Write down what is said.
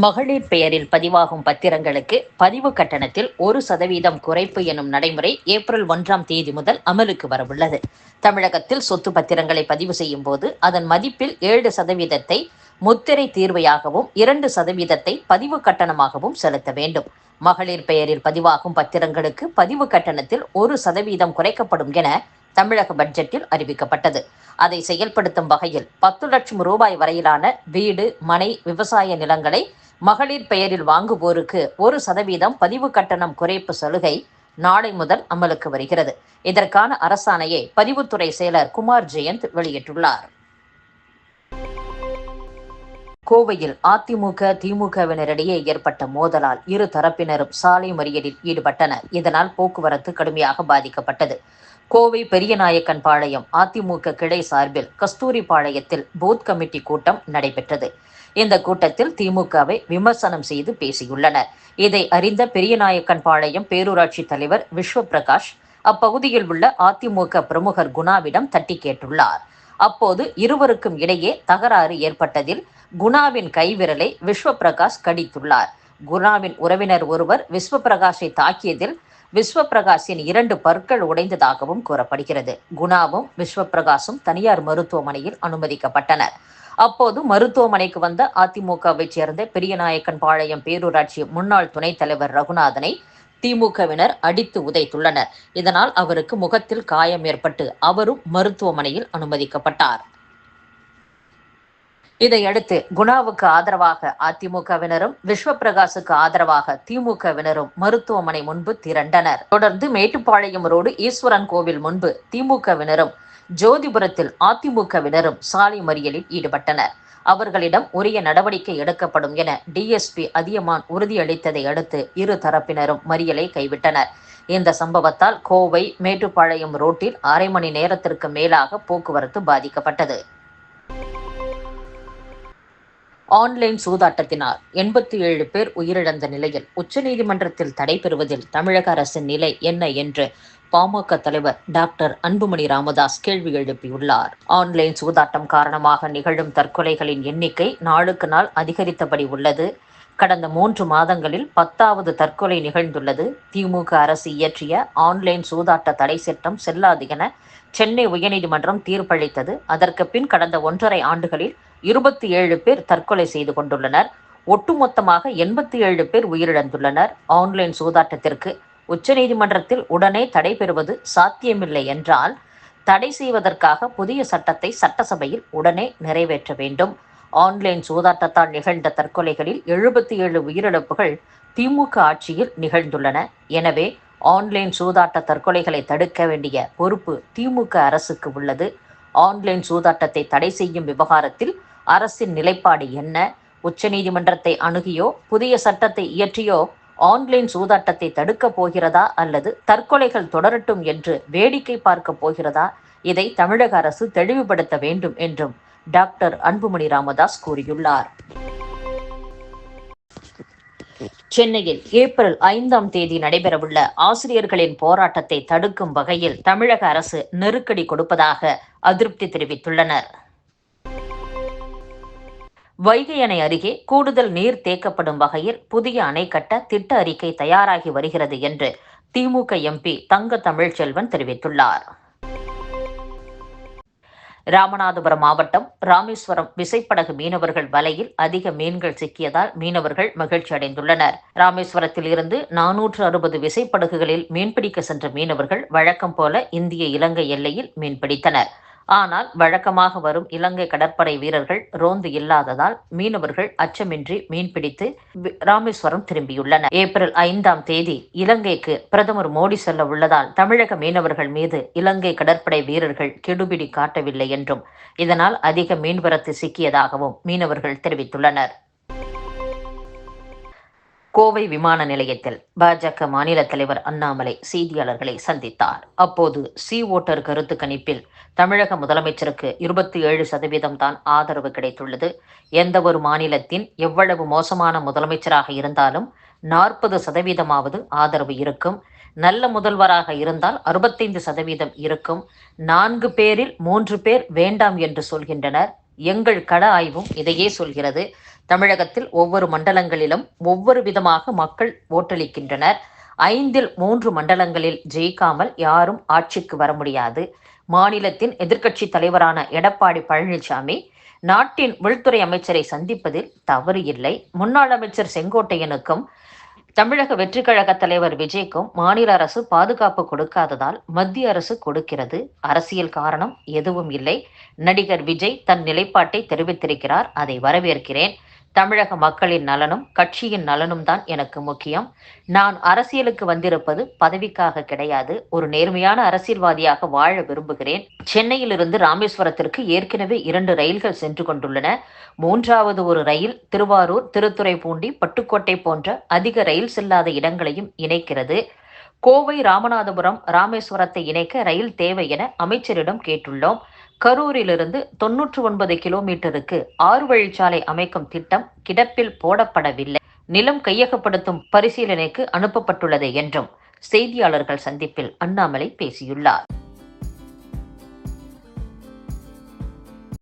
மகளிர் பெயரில் பதிவாகும் பத்திரங்களுக்கு பதிவு கட்டணத்தில் 1% குறைப்பு எனும் நடைமுறை ஏப்ரல் 1ஆம் தேதி முதல் அமலுக்கு வரவுள்ளது. தமிழகத்தில் சொத்து பத்திரங்களை பதிவு செய்யும் போது அதன் மதிப்பில் 7% முத்திரை தீர்வையாகவும் 2% பதிவு கட்டணமாகவும் செலுத்த வேண்டும். மகளிர் பெயரில் பதிவாகும் பத்திரங்களுக்கு பதிவு கட்டணத்தில் 1% குறைக்கப்படும் என தமிழக பட்ஜெட்டில் அறிவிக்கப்பட்டது. அதை செயல்படுத்தும் வகையில் 10 லட்சம் ரூபாய் வரையிலான வீடு, மனை, விவசாய நிலங்களை மகளிர் பெயரில் வாங்குவோருக்கு 1% பதிவு கட்டணம் குறைப்பு சலுகை நாளை முதல் அமலுக்கு வருகிறது. இதற்கான அரசாணையை பதிவுத்துறை செயலர் குமார் ஜெயந்த் வெளியிட்டுள்ளார். கோவையில் அதிமுக, திமுகவினரிடையே ஏற்பட்ட மோதலால் இரு தரப்பினரும் சாலை மறியலில் ஈடுபட்டனர். இதனால் போக்குவரத்து கடுமையாக பாதிக்கப்பட்டது. கோவை பெரியநாயக்கன்பாளையம் அதிமுக கிளை சார்பில் கஸ்தூரிபாளையத்தில் பூத் கமிட்டி கூட்டம் நடைபெற்றது. இந்த கூட்டத்தில் திமுகவை விமர்சனம் செய்து பேசியுள்ளனர். இதை அறிந்த பெரியநாயக்கன்பாளையம் பேரூராட்சி தலைவர் விஸ்வபிரகாஷ் அப்பகுதியில் உள்ள அதிமுக பிரமுகர் குணாவிடம் தட்டி கேட்டுள்ளார். அப்போது இருவருக்கும் இடையே தகராறு ஏற்பட்டதில் குணாவின் கைவிரலை விஸ்வபிரகாஷ் கடித்துள்ளார். குணாவின் உறவினர் ஒருவர் விஸ்வபிரகாஷை தாக்கியதில் விஸ்வபிரகாஷின் 2 பற்கள் உடைந்ததாகவும் கூறப்படுகிறது. குணாவும் விஸ்வபிரகாஷும் தனியார் மருத்துவமனையில் அனுமதிக்கப்பட்டனர். அப்போது மருத்துவமனைக்கு வந்த அதிமுகவை சேர்ந்த பெரியநாயக்கன்பாளையம் பேரூராட்சி முன்னாள் துணைத் தலைவர் ரகுநாதனை திமுகவினர் அடித்து உதைத்துள்ளனர். இதனால் அவருக்கு முகத்தில் காயம் ஏற்பட்டு அவரும் மருத்துவமனையில் அனுமதிக்கப்பட்டார். இதையடுத்து குணாவுக்கு ஆதரவாக அதிமுகவினரும், விஸ்வபிரகாசுக்கு ஆதரவாக திமுகவினரும் மருத்துவமனை முன்பு திரண்டனர். தொடர்ந்து மேட்டுப்பாளையம் ரோடு ஈஸ்வரன் கோவில் முன்பு திமுகவினரும், ஜோதிபுரத்தில் அதிமுகவினரும் சாலை மறியலில் ஈடுபட்டனர். அவர்களிடம் உரிய நடவடிக்கை எடுக்கப்படும் என டிஎஸ்பி அதியமான் உறுதியளித்ததை அடுத்து இரு தரப்பினரும் மறியலை கைவிட்டனர். இந்த சம்பவத்தால் கோவை மேட்டுப்பாளையம் ரோட்டில் அரை மணி நேரத்திற்கு மேலாக போக்குவரத்து பாதிக்கப்பட்டது. ஆன்லைன் சூதாட்டத்தினால் 87 பேர் உயிரிழந்த நிலையில் உச்சநீதிமன்றத்தில் தடை பெறுவதில் தமிழக அரசின் நிலை என்ன என்று பாமக தலைவர் டாக்டர் அன்புமணி ராமதாஸ் கேள்வி எழுப்பியுள்ளார். ஆன்லைன் சூதாட்டம் காரணமாக நிகழும் தற்கொலைகளின் எண்ணிக்கை நாளுக்கு நாள் அதிகரித்தபடி உள்ளது. கடந்த 3 மாதங்களில் 10வது தற்கொலை நிகழ்ந்துள்ளது. திமுக அரசு இயற்றிய ஆன்லைன் சூதாட்ட தடை சட்டம் செல்லாது என சென்னை உயர்நீதிமன்றம் தீர்ப்பளித்தது. அதற்கு பின் கடந்த 1.5 ஆண்டுகளில் 27 பேர் தற்கொலை செய்து கொண்டுள்ளனர். ஒட்டுமொத்தமாக 87 பேர் உயிரிழந்துள்ளனர். ஆன்லைன் சூதாட்டத்திற்கு உச்சநீதிமன்றத்தில் உடனே தடை பெறுவது சாத்தியமில்லை என்றால் தடை செய்வதற்காக புதிய சட்டத்தை சட்டசபையில் உடனே நிறைவேற்ற வேண்டும். ஆன்லைன் சூதாட்டத்தால் நிகழ்ந்த தற்கொலைகளில் 77 உயிரிழப்புகள் திமுக ஆட்சியில் நிகழ்ந்துள்ளன. எனவே ஆன்லைன் சூதாட்ட தற்கொலைகளை தடுக்க வேண்டிய பொறுப்பு திமுக அரசுக்கு உள்ளது. ஆன்லைன் சூதாட்டத்தை தடை செய்யும் விவகாரத்தில் அரசின் நிலைப்பாடு என்ன? உச்சநீதிமன்றத்தை அணுகியோ புதிய சட்டத்தை இயற்றியோ ஆன்லைன் சூதாட்டத்தை தடுக்கப் போகிறதா அல்லது தற்கொலைகள் தொடரட்டும் என்று வேடிக்கை பார்க்க போகிறதா? இதை தமிழக அரசு தெளிவுபடுத்த வேண்டும் என்றும் டாக்டர் அன்புமணி ராமதாஸ் கூறியுள்ளார். சென்னையில் ஏப்ரல் 5ஆம் தேதி நடைபெறவுள்ள ஆசிரியர்களின் போராட்டத்தை தடுக்கும் வகையில் தமிழக அரசு நெருக்கடி கொடுப்பதாக அதிருப்தி தெரிவித்துள்ளனர். வைகை அணை அருகே கூடுதல் நீர் தேக்கப்படும் வகையில் புதிய அணை கட்ட திட்ட அறிக்கை தயாராகி வருகிறது என்று திமுக எம்பி தங்க தமிழ்ச்செல்வன் தெரிவித்துள்ளார். ராமநாதபுரம் மாவட்டம் ராமேஸ்வரம் விசைப்படகு மீனவர்கள் வலையில் அதிக மீன்கள் சிக்கியதால் மீனவர்கள் மகிழ்ச்சி அடைந்துள்ளனர். ராமேஸ்வரத்தில் இருந்து 460 விசைப்படகுகளில் மீன்பிடிக்க சென்ற மீனவர்கள் வழக்கம் போல இந்திய இலங்கை எல்லையில் மீன்பிடித்தனர். ஆனால் வழக்கமாக வரும் இலங்கை கடற்படை வீரர்கள் ரோந்து இல்லாததால் மீனவர்கள் அச்சமின்றி மீன்பிடித்து ராமேஸ்வரம் திரும்பியுள்ளனர். ஏப்ரல் 5ஆம் தேதி இலங்கைக்கு பிரதமர் மோடி செல்ல உள்ளதால் தமிழக மீனவர்கள் மீது இலங்கை கடற்படை வீரர்கள் கெடுபிடி காட்டவில்லை என்றும் இதனால் அதிக மீன்வரத்து சிக்கியதாகவும் மீனவர்கள் தெரிவித்துள்ளனர். கோவை விமான நிலையத்தில் பாஜக மாநில தலைவர் அண்ணாமலை செய்தியாளர்களை சந்தித்தார். அப்போது சி ஓட்டர் கருத்து கணிப்பில் தமிழக முதலமைச்சருக்கு 27% தான் ஆதரவு கிடைத்துள்ளது. எந்த ஒரு மாநிலத்தின் எவ்வளவு மோசமான முதலமைச்சராக இருந்தாலும் 40%ஆவது ஆதரவு இருக்கும். நல்ல முதல்வராக இருந்தால் 65% இருக்கும். 4 பேரில் 3 பேர் வேண்டாம் என்று சொல்கின்றனர். எங்கள் கள ஆய்வும் இதையே சொல்கிறது. தமிழகத்தில் ஒவ்வொரு மண்டலங்களிலும் ஒவ்வொரு விதமாக மக்கள் ஓட்டளிக்கின்றனர். 5இல் 3 மண்டலங்களில் ஜெயிக்காமல் யாரும் ஆட்சிக்கு வர முடியாது. மாநிலத்தின் எதிர்க்கட்சி தலைவரான எடப்பாடி பழனிசாமி நாட்டின் உள்துறை அமைச்சரை சந்திப்பதில் தவறு இல்லை. முன்னாள் அமைச்சர் செங்கோட்டையனுக்கும் தமிழக வெற்றிக் கழக தலைவர் விஜய்க்கும் மாநில அரசு பாதுகாப்பு கொடுக்காததால் மத்திய அரசு கொடுக்கிறது. அரசியல் காரணம் எதுவும் இல்லை. நடிகர் விஜய் தன் நிலைப்பாட்டை தெரிவித்திருக்கிறார். அதை வரவேற்கிறேன். தமிழக மக்களின் நலனும் கட்சியின் நலனும் தான் எனக்கு முக்கியம். நான் அரசியலுக்கு வந்திருப்பது பதவிக்காக கிடையாது. ஒரு நேர்மையான அரசியல்வாதியாக வாழ விரும்புகிறேன். சென்னையிலிருந்து ராமேஸ்வரத்திற்கு ஏற்கனவே 2 ரயில்கள் சென்று கொண்டுள்ளன. 3வது ஒரு ரயில் திருவாரூர், திருத்துறைப்பூண்டி, பட்டுக்கோட்டை போன்ற அதிக ரயில் செல்லாத இடங்களையும் இணைக்கிறது. கோவை, ராமநாதபுரம், ராமேஸ்வரத்தை இணைக்க ரயில் தேவை என அமைச்சரிடம் கேட்டுள்ளோம். கரூரிலிருந்து 99 கிலோமீட்டருக்கு 6 வழிச்சாலை அமைக்கும் திட்டம் கிடப்பில் போடப்படவில்லை. நிலம் கையகப்படுத்தும் பரிசீலனைக்கு அனுப்பப்பட்டுள்ளது என்றும் செய்தியாளர்கள் சந்திப்பில் அண்ணாமலை பேசியுள்ளார்.